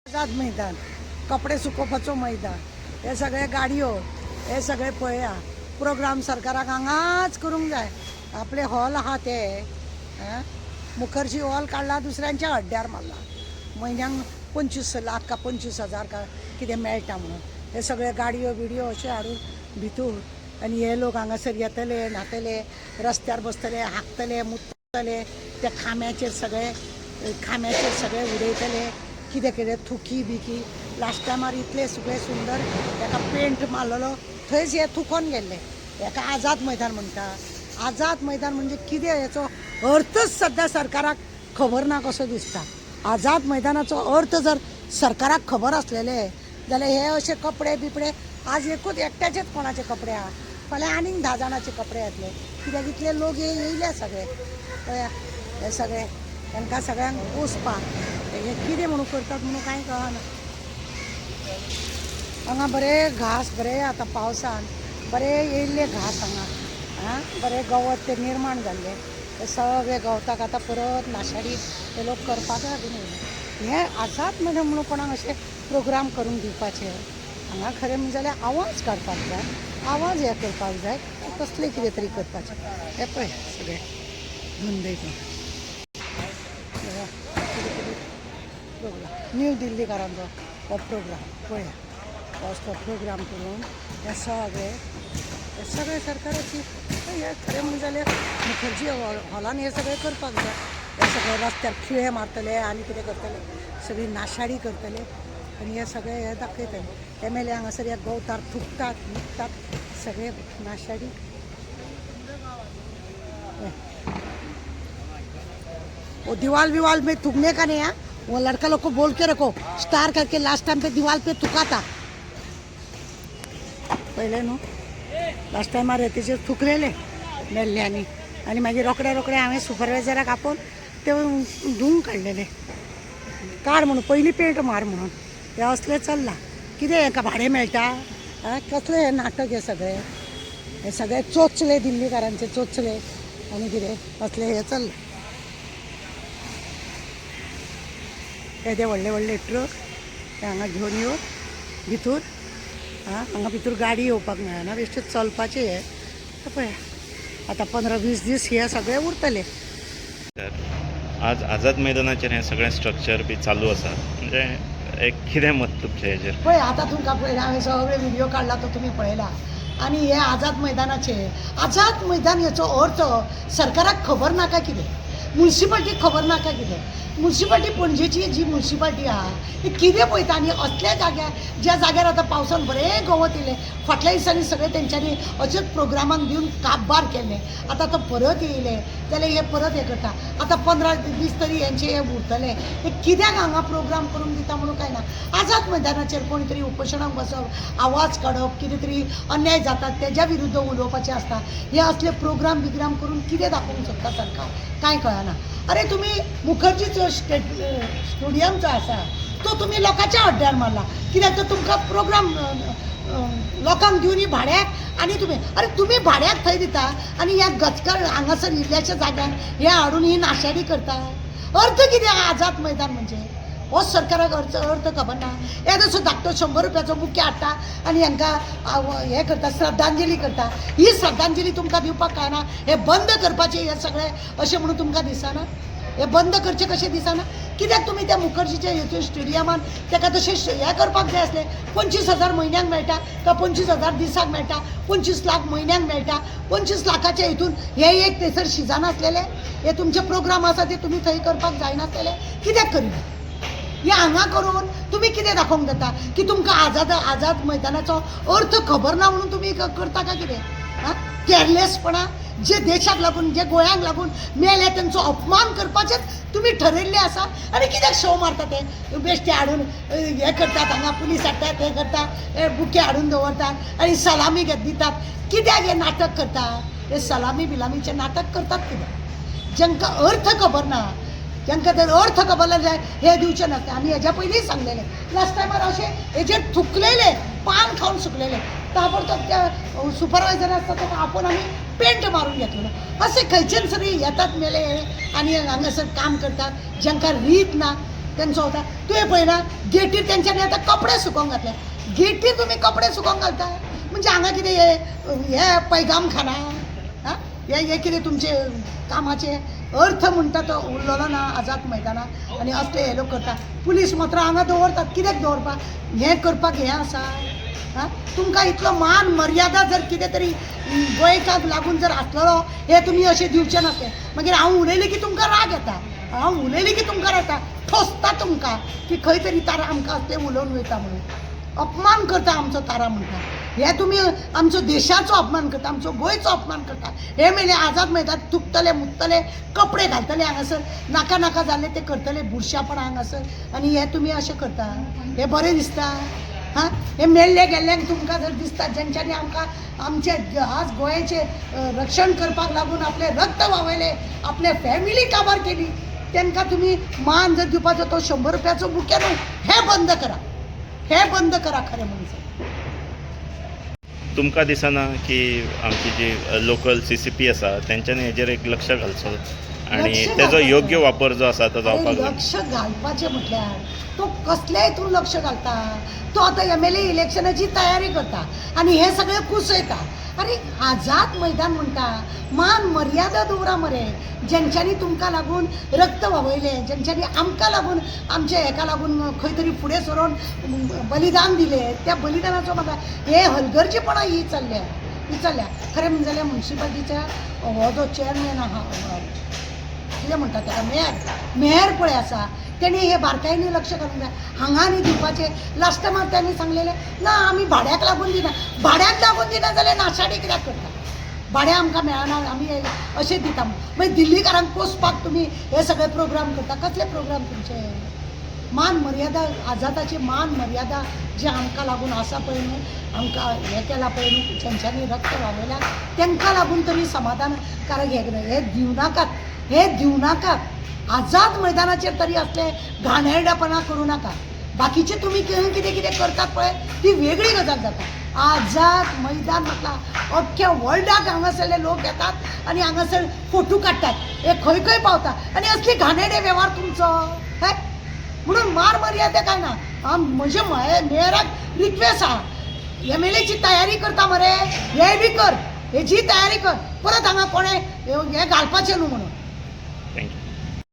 आझाद मैदान, कपडे सुकोवपाचो मैदान, हे सगळे गाडयो, हे सगळे पळया प्रोग्राम सरकाराक हांगाच करूंक जाय. आपले हॉल आहा ते मुखर्जी हॉल काडला, दुसऱ्यांच्या हड्ड्यार मारला. म्हयन्यांक 25 लाख का 25,000 का कितें मेळटा म्हणून हे सगळे गाडयो बिडयो अशे हाडून भितूर. आनी हे लोक हांगासर येतले, न्हातले, रस्त्यार बसतले, हाकतले, मुतले, त्या खांब्याचेर सगळे उडयतले, कितें कितें थुकी बिकी. लास्ट टायमार इतले सगळे सुंदर ताका पेंट मारलेलो, थंयच हे थुकोन गेल्ले. हेका आझाद मैदान म्हणटा. आझाद मैदान म्हणजे कितें, हेचो अर्थच सद्या सरकाराक खबर ना कसो दिसता. आझाद मैदानाचो अर्थ जर सरकाराक खबर आसलेले जाल्यार हे अशे कपडे बिपडे आज एकट्याचेच कोणाचे कपडे आहा, फाल्यां आनीक 10 जाणांचे कपडे येतले. कित्याक इतले लोक येयले सगळे पळया. हे सगळे तांकां सगळ्यांक पोसपाक हे कितें म्हणून करतात म्हणून कांय कळना. हांगा बरे घास, बरे आतां पावसान बरे येयल्ले घास हांगा बरे गवत ते निर्माण जाल्ले. हे सगळे गवताक आतां परत नाशाडी ते लोक करपाक लागून येयले. हे आझाद मैदान म्हणून कोणाक अशे प्रोग्राम करून दिवपाचे. हांगा खरें म्हणजे जाल्यार आवाज काडपाक जाय, आवाज हे करपाक जाय, कसले कितें तरी करपाचें. हे पळय सगळे धंदे प्रोग्राम न्यू दिल्लीकारांचो हो प्रोग्राम पळया. असलो प्रोग्राम करून हे सगळे सरकाराची हे खरें म्हणजे जाल्यार मुखर्जी हॉलान हे सगळे करपाक जाय. हे सगळे रस्त्यार खिळे मारतले आनी कितें करतले, सगळी नाशाडी करतले आनी हे सगळे हे दाखयतले. MLA हांगासर हे गवतार थुकतात न्हिदतात सगळे नाशाडी. वो दीवार विवाल में थूकने का नहीं है, वो लड़का लोग को बोल के रखो स्टार करके लास्ट टाइम पे दीवार पे थुका था पहिले न्हू. लास्ट टायमार रेतीचेर थुकलेले मेल्ल्यांनी आनी मागीर रोखडे हांवें सुपरवायझराक आपोवन ते धुवून काडलेले. काड म्हणून पयलीं पेंट मार म्हणून. हे असले चल्लां. कितें हेका भाडें मेळटा? कसले हे नाटक हे सगळे चोचले दिल्लीकारांचे चोचले आनी कितें असले हे चल्ला. ते व्हडले ट्रक ते हांगा घेवन येवन भितूर हांगा भितूर गाडी येवपाक मेळना, बेश्टे चलपाचें हे पळय. आतां 15-20 दीस हे सगळे उरतले. आज आझाद मैदानाचेर हें सगळें स्ट्रक्चर बी चालू आसा, म्हणजे एक कितें मत तुमचें हेजेर? पळय आतां तुमकां पळयला हांवें सगळे व्हिडियो काडला तो तुमी पळयला. आनी हे आझाद मैदान हेचो अर्थ सरकाराक खबर ना काय कितें, म्युन्सिपाल्टीक खबर ना काय कितें. म्युन्सिपाल्टी पणजेची जी म्युन्सिपाल्टी आहा ती कितें पळयता. आनी असल्या जाग्यार ज्या जाग्यार आतां पावसान बरें गवत येयलें, फाटल्या दिसांनी सगळे तेंच्यांनी अशेंच प्रोग्रामाक दिवन काबार केल्लें. आतां तो परत येयले जाल्यार हे परत हे करता. आतां 15 दीस तरी हेंचे हे उरतले. हे कित्याक हांगा प्रोग्राम करून दिता म्हणून काय ना. आझाद मैदानाचेर कोणी तरी उपोशणाक बसप, आवाज काडप, कितें तरी अन्याय जातात तेज्या विरुद्ध उलोवपाचें आसता. हे असले प्रोग्राम बिग्राम करून कितें दाखोवंक सोदता सरकार कांय कळना. अरे तुम्ही मुखर्जीचो स्टेडियम जो आसा तो तुम्ही लोकांच्या हड्ड्यार मारला. कित्याक तर तुमकां प्रोग्राम लोकांक दिवनी भाड्याक आनी तुम्ही भाड्याक थंय दिता आनी ह्या गचकर हांगासर इल्ल्याच्या जाग्यार हे हाडून ही नाशाडी करता. अर्थ कितें आझाद मैदान म्हणजे? हो सरकाराक अर्थ खबर ना. हे जसो धाकटो 100 रुपयाचो बुके हाडटा आनी हांकां हे करता, श्रद्धांजली करता. ही श्रद्धांजली तुमकां दिवपाक कळना. हे बंद करपाचे हे सगळे अशें म्हणून तुमकां दिसना? हे बंद करचे कशें दिसना? कित्याक तुमी त्या मुखर्जीच्या हेतून स्टेडियमान ताका तशें हे करपाक जाय आसलें. 25,000 म्हयन्याक मेळटा काय 25,000 दिसाक मेळटा, 25 लाख म्हयन्याक मेळटा. 25 लाखाच्या हितून हे एक थंयसर शिजन आसलेले. हे तुमचे प्रोग्राम आसा ते तुमी थंय करपाक जायनासलेले. कित्याक करिना? हे हांगा करून तुम्ही कितें दाखोवंक जाता की तुमकां आझाद मैदानाचो अर्थ खबर ना म्हणून तुम्ही करता काय कितें? केअरलेसपणा. जे देशाक लागून, जे गोंयांक लागून मेले तेंचो अपमान करपाचेच तुम्ही ठरयल्ले आसा. आनी कित्याक शो मारता ते बेश्टे हाडून हे करतात, हांगा पुलीस हाडटात, हे करता, बुके हाडून दवरतात आनी सलामी दितात. कित्याक हे नाटक करतात? हे सलामी बिलामीचे नाटक करतात कित्याक? जांकां अर्थ खबर ना, जांकां जर अर्थ खबर जाय हे दिवचे नासता. आमी हेज्या पयलींच सांगलेले. लास्ट टायमार अशे हेजेर थुकलेले, पान खावन सुकलेले. ताबडतोब त्या सुपरवायझर आसता ताका आपोवन आमी पेंट मारून घेतलो. असे खंयच्यान सरी येतात मेले आनी हांगासर काम करतात, जांकां रीत ना. त्यांचो होता तुवें पळयना गेटीर तेंच्यांनी आतां कपडे सुकोवंक घातले गेटीर तुमी कपडे सुकोवंक घालता म्हणजे हांगा कितें हे पैगाम खाना आं हे कितें तुमचे कामाचे अर्थ म्हणटा तो उरलेलो ना आझाद मैदानाक आनी असले हे लोक करता पुलीस मात्र हांगा दवरतात कित्याक दवरपाक हें करपाक हें आसा आं तुमकां इतलो मान मर्यादा जर कितें तरी गोंयकाक लागून जर आसलेलो हे तुमी अशें दिवचें नासलें मागीर हांव उलयलें की तुमकां राग येता हांव उलयलें की तुमकां राग येता ठोसता तुमकां की खंय तरी तारा आमकां असलें उलोवन वयता म्हणून अपमान करता आमचो तारा म्हणटा हे तुमी आमचो देशाचो अपमान करता आमचो गोंयचो अपमान करता हे मेले आझाद मैदान तुपतले मुततले कपडे घालतले हांगासर नाका नाका जाल्ले ते करतले बुरशापण हांगासर आनी हे तुमी अशें करता हे बरें दिसता हां हे मेल्ले गेल्ल्यांक तुमकां जर दिसता जेंच्यांनी आमकां आमचे आज गोंयचे रक्षण करपाक लागून आपले रक्त व्हांवयले आपले फॅमिली काबार केली तांकां तुमी मान जर दिवपाचो तो 100 रुपयाचो बुके न्हू हे बंद करा खरें म्हणजे तुमकां दिसना की आमची जी लोकल CCP आसा तेंच्यांनी हेजेर एक लक्ष घालचो आणि तेजो योग्य वापर जो आसा तो जावपाक जाय लक्ष घालपाचें म्हटल्यार तो कसल्या हितून लक्ष घालता तो आतां MLA इलेक्शनाची तयारी करता आनी हे सगळें कुसयता अरे आझाद मैदान म्हणटा मान मर्यादा दवरा मरे जेंच्यांनी तुमकां लागून रक्त व्हांवयलें जेंच्यांनी आमकां लागून आमच्या हेका लागून खंय तरी फुडें सरोन बलिदान दिलें त्या बलिदानाचो म्हाका हे हलगर्जीपणां ही चल्ल्या खरें म्हणजे जाल्यार म्युन्सिपाल्टीच्या हो जो चेअरमॅन आहा कितें म्हणटा ताका मेयर पळय आसा तेणी हे बारकायेनी लक्ष घालूंक जाय हांगा आनी दिवपाचें लास्ट टायमार त्यांनी सांगलेलें ना आमी भाड्याक लागून दिना जाल्यार नाशाडी कित्याक करता भाडें आमकां मेळना आमी अशें दिता मागीर दिल्लीकारांक पोसपाक तुमी हे सगळे प्रोग्राम करता कसले प्रोग्राम तुमचे मान मर्यादा आझादाची मान मर्यादा जे आमकां लागून आसा पळय न्हू आमकां हें केलां पळय न्हू जेंच्यांनी रक्त व्हांवयलां तांकां लागून तरी समाधानकारक हे दिव नाकात आझाद मैदानाचेर तरी असले घाणेरडेपणा करूं नाका बाकीचे तुमी कितें कितें करतात पळय ती वेगळी गजाल जाता आझाद मैदान म्हटल्यार अख्ख्या वर्ल्डाक हांगासरले लोक येतात आनी हांगासर फोटो काडटात हे खंय खंय पावता आनी असली घाणेरडे वेव्हार तुमचो हे म्हणून मार मर्यादा काय ना म्हणजे मेयराक रिक्वेस्ट आहा MLAची तयारी करता मरे हे बी कर हेची तयारी कर परत हांगा कोणें हें घालपाचें न्हू म्हणून